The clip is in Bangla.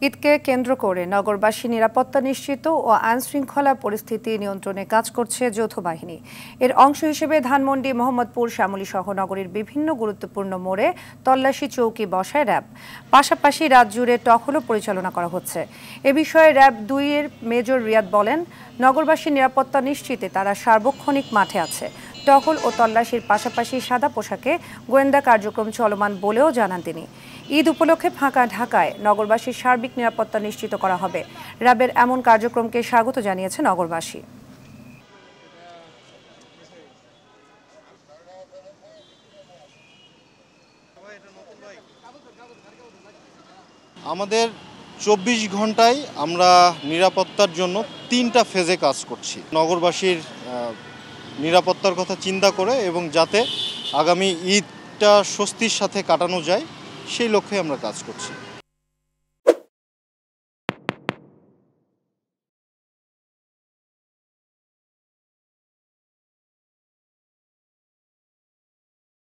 ঈদকে কেন্দ্র করে নগরবাসী নিরাপত্তা নিশ্চিত ও আইনশৃঙ্খলা পরিস্থিতি নিয়ন্ত্রণে কাজ করছে যৌথ বাহিনী। এর অংশ হিসেবে ধানমন্ডি, মোহাম্মদপুর, শ্যামলী সহ নগরীর বিভিন্ন গুরুত্বপূর্ণ মোড়ে তল্লাশি চৌকি বসায় র্যাব। পাশাপাশি রাত জুড়ে টহলও পরিচালনা করা হচ্ছে। এ বিষয়ে র্যাব ২-এর মেজর রিয়াদ বলেন, নগরবাসীর নিরাপত্তা নিশ্চিতে তারা সার্বক্ষণিক মাঠে আছে। টহল ও তল্লাশির পাশাপাশি সাদা পোশাকে গোয়েন্দা কার্যক্রম চলমান বলেও জানান তিনি। ঈদ উপলক্ষে ফাঁকা ঢাকায় নগরবাসীর সার্বিক নিরাপত্তা নিশ্চিত করা হবে। র্যাবের এমন কার্যক্রমকে স্বাগত জানিয়েছে নগরবাসী। আমাদের ২৪ ঘন্টায় আমরা নিরাপত্তার জন্য ৩টা ফেজে কাজ করছি। নগরবাসীর নিরাপত্তার কথা চিন্তা করে এবং যাতে আগামী ঈদটা স্বস্তির সাথে কাটানো যায় সেই লক্ষ্যে আমরা কাজ করছি।